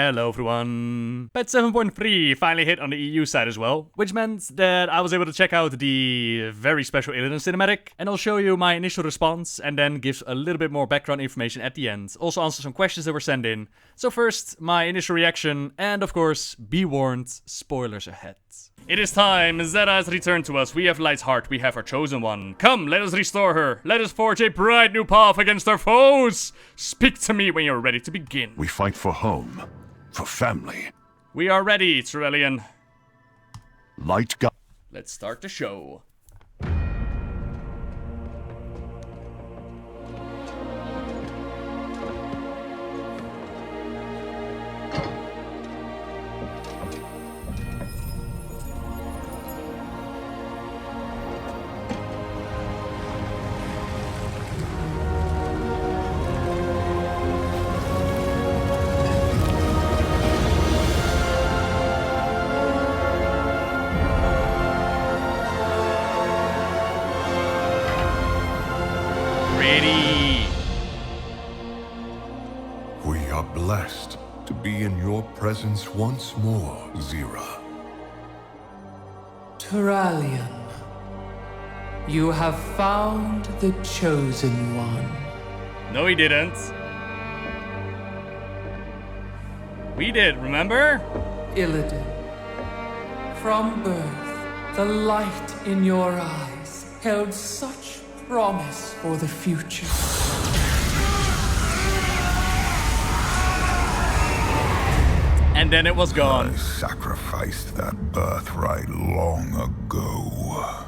Hello everyone! Patch 7.3 finally hit on the EU side as well, which meant that I was able to check out the very special Illidan cinematic, and I'll show you my initial response and then give a little bit more background information at the end. Also answer some questions that were sent in. So first, my initial reaction, and of course, be warned, spoilers ahead. It is time, Zera has returned to us, we have Light's heart, we have our chosen one. Come, let us restore her, let us forge a bright new path against our foes! Speak to me when you're ready to begin. We fight for home, for family. We are ready, Turalyon. Light God. Let's start the show. We are blessed to be in your presence once more, Zera. Turalyon, you have found the chosen one. No, he didn't. We did, remember? Illidan, from birth, the light in your eyes held such promise for the future. And then it was gone. I sacrificed that birthright long ago.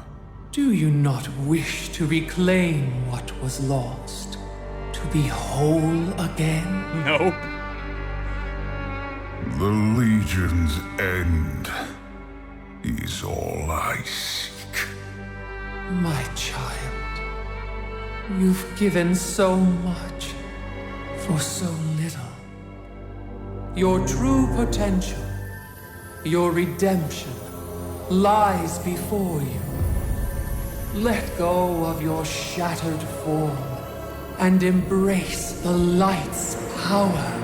Do you not wish to reclaim what was lost? To be whole again? Nope. The Legion's end is all I seek. My child, you've given so much for so little. Your true potential, your redemption, lies before you. Let go of your shattered form and embrace the light's power.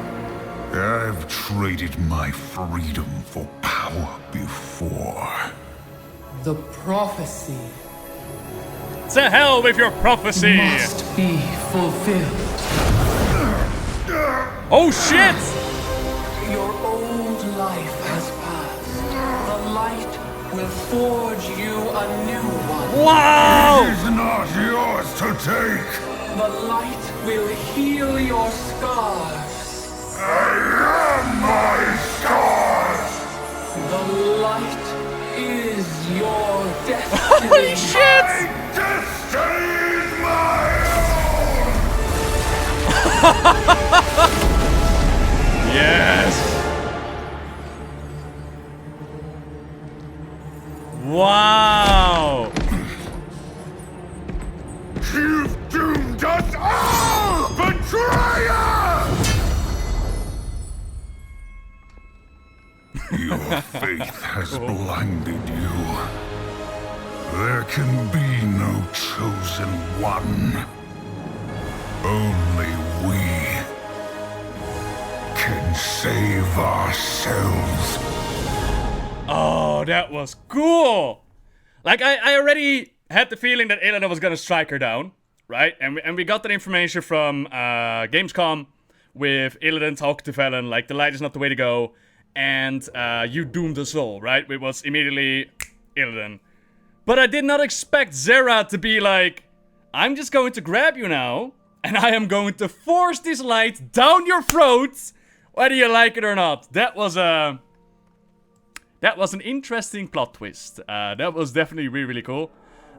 I've traded my freedom for power before. The prophecy To hell with your prophecy! must be fulfilled. Oh shit! Your old life has passed. The light will forge you a new one. Wow! It is not yours to take. The light will heal your scars. I am my scars. The light is your destiny. Holy shit! My destiny is my own. Yes! Wow! You've doomed us all, betrayer! Your faith has blinded you. There can be no chosen one. Only we can save ourselves. Oh, that was cool! Like, I already had the feeling that Illidan was gonna strike her down, right? And we got that information from Gamescom with Illidan talking to Velen, like, the light is not the way to go, and you doomed us all, right? It was immediately Illidan. But I did not expect Zera to be like, I'm just going to grab you now, and I am going to force this light down your throat, whether you like it or not. That was an interesting plot twist. That was definitely really, really cool.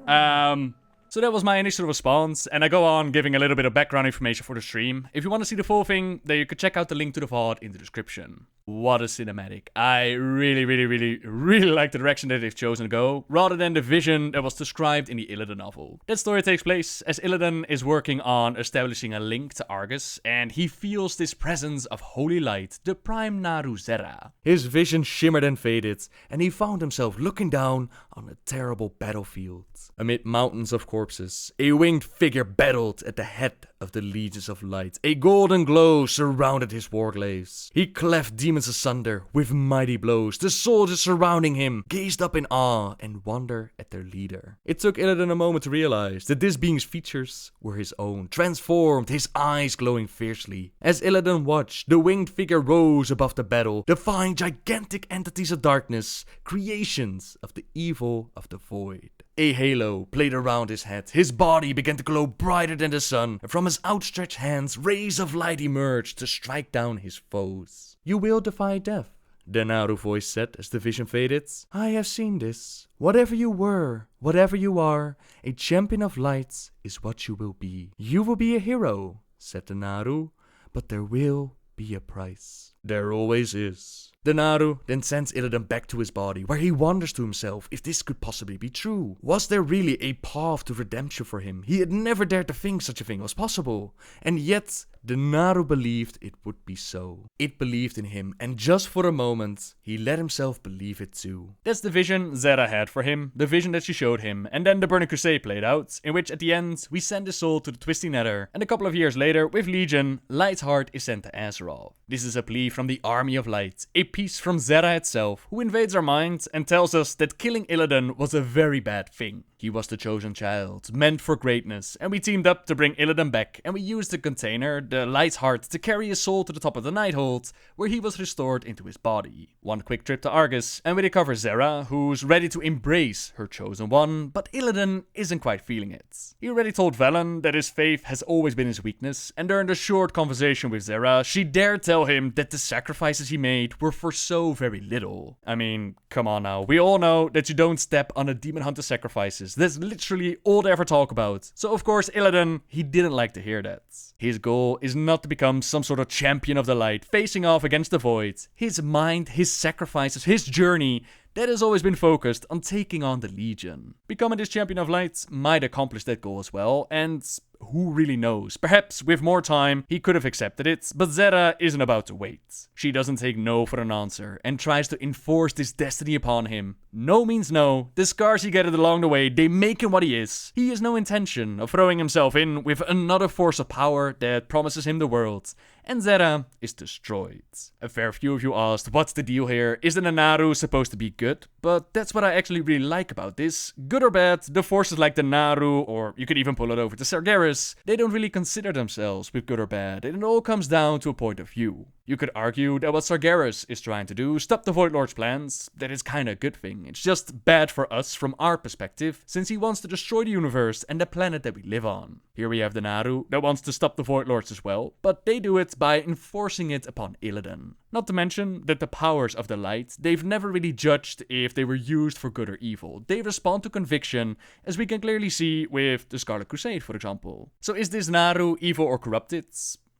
So that was my initial response, and I go on giving a little bit of background information for the stream. If you want to see the full thing, then you could check out the link to the VOD in the description. What a cinematic. I really, really, really, really like the direction that they've chosen to go, rather than the vision that was described in the Illidan novel. That story takes place as Illidan is working on establishing a link to Argus, and he feels this presence of holy light, the prime Naru Zera. His vision shimmered and faded, and he found himself looking down on a terrible battlefield. Amid mountains of corpses, a winged figure battled at the head of the legions of light. A golden glow surrounded his warglaives. He cleft demons asunder with mighty blows. The soldiers surrounding him gazed up in awe and wonder at their leader. It took Illidan a moment to realize that this being's features were his own, transformed, his eyes glowing fiercely. As Illidan watched, the winged figure rose above the battle, defying gigantic entities of darkness, creations of the evil of the void. A halo played around his head. His body began to glow brighter than the sun, and from his outstretched hands, rays of light emerged to strike down his foes. "You will defy death," the Naru voice said as the vision faded. "I have seen this. Whatever you were, whatever you are, a champion of light is what you will be. You will be a hero," said the Naru, "but there will be a price." There always is. The Naru then sends Illidan back to his body, where he wonders to himself if this could possibly be true. Was there really a path to redemption for him? He had never dared to think such a thing was possible. And yet, the Naru believed it would be so. It believed in him, and just for a moment, he let himself believe it too. That's the vision Zera had for him, the vision that she showed him, and then the Burning Crusade played out, in which at the end, we send his soul to the Twisting Nether, and a couple of years later, with Legion, Light's heart is sent to Azeroth. This is a plea from the Army of Light, a piece from Zera itself, who invades our minds and tells us that killing Illidan was a very bad thing. He was the chosen child, meant for greatness, and we teamed up to bring Illidan back, and we used the container, the Light's heart, to carry his soul to the top of the Nighthold, where he was restored into his body. One quick trip to Argus, and we recover Zera, who's ready to embrace her chosen one, but Illidan isn't quite feeling it. He already told Velen that his faith has always been his weakness, and during the short conversation with Zera, she dared tell him that the sacrifices he made were for so very little. I mean, come on now, we all know that you don't step on a demon hunter's sacrifices. That's literally all they ever talk about. So of course Illidan, he didn't like to hear that. His goal is not to become some sort of champion of the light, facing off against the void. His mind, his sacrifices, his journey, that has always been focused on taking on the Legion. Becoming this champion of light might accomplish that goal as well, and who really knows? Perhaps with more time, he could have accepted it, but Zera isn't about to wait. She doesn't take no for an answer, and tries to enforce this destiny upon him. No means no. The scars he gathered along the way, they make him what he is. He has no intention of throwing himself in with another force of power that promises him the world. And Zera is destroyed. A fair few of you asked, what's the deal here? Isn't the Naru supposed to be good? But that's what I actually really like about this. Good or bad, the forces like the Naru, or you could even pull it over to Sargeras, they don't really consider themselves with good or bad, and it all comes down to a point of view. You could argue that what Sargeras is trying to do, stop the Void Lord's plans, that is kinda a good thing. It's just bad for us from our perspective, since he wants to destroy the universe and the planet that we live on. Here we have the Naru that wants to stop the Void Lords as well, but they do it by enforcing it upon Illidan. Not to mention that the powers of the light, they've never really judged if they were used for good or evil. They respond to conviction, as we can clearly see with the Scarlet Crusade, for example. So is this Naru evil or corrupted?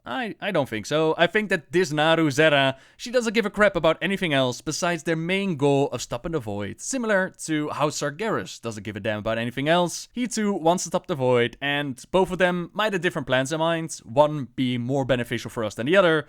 I don't think so. I think that this Naru Zera, she doesn't give a crap about anything else besides their main goal of stopping the Void. Similar to how Sargeras doesn't give a damn about anything else. He too wants to stop the Void, and both of them might have different plans in mind, one being more beneficial for us than the other.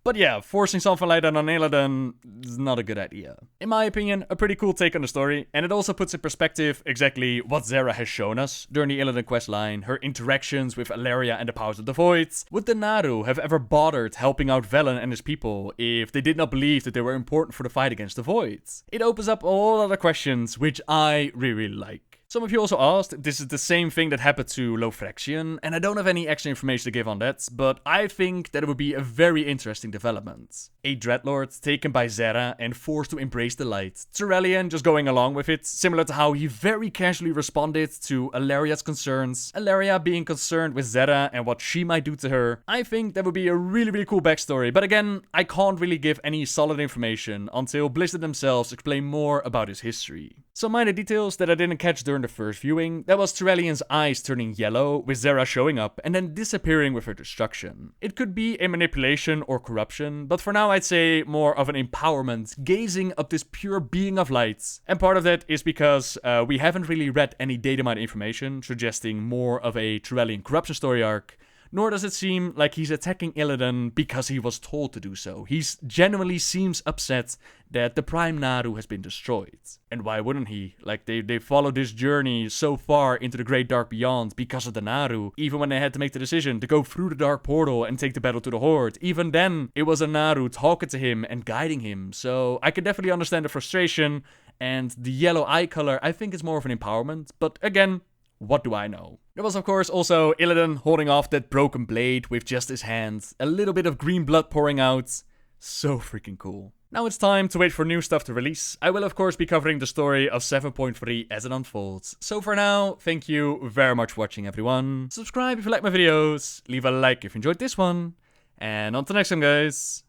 But yeah, forcing something like that on Illidan is not a good idea. In my opinion, a pretty cool take on the story, and it also puts in perspective exactly what Zera has shown us during the Illidan questline, her interactions with Alleria and the powers of the Void. Would the Naru have ever bothered helping out Velen and his people if they did not believe that they were important for the fight against the Void? It opens up all other questions, which I really like. Some of you also asked if this is the same thing that happened to Rejection, and I don't have any extra information to give on that, but I think that it would be a very interesting development. A Dreadlord taken by Zera and forced to embrace the light. Turalyon just going along with it, similar to how he very casually responded to Alleria's concerns. Alleria being concerned with Zera and what she might do to her. I think that would be a really cool backstory, but again, I can't really give any solid information until Blizzard themselves explain more about his history. Some minor details that I didn't catch during the first viewing, that was Turalyon's eyes turning yellow, with Zera showing up and then disappearing with her destruction. It could be a manipulation or corruption, but for now I'd say more of an empowerment, gazing up this pure being of light. And part of that is because we haven't really read any data mine information, suggesting more of a Turalyon corruption story arc. nor does it seem like he's attacking Illidan because he was told to do so. He genuinely seems upset that the Prime Naru has been destroyed. And why wouldn't he? Like, they followed this journey so far into the Great Dark Beyond because of the Naru. Even when they had to make the decision to go through the Dark Portal and take the battle to the Horde, even then, it was a Naru talking to him and guiding him. So I can definitely understand the frustration, and the yellow eye color, I think, is more of an empowerment. But again, what do I know? There was, of course, also Illidan holding off that broken blade with just his hand. A little bit of green blood pouring out. So freaking cool. Now it's time to wait for new stuff to release. I will, of course, be covering the story of 7.3 as it unfolds. So for now, thank you very much for watching, everyone. Subscribe if you like my videos. Leave a like if you enjoyed this one. And until next time, guys.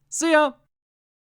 See ya!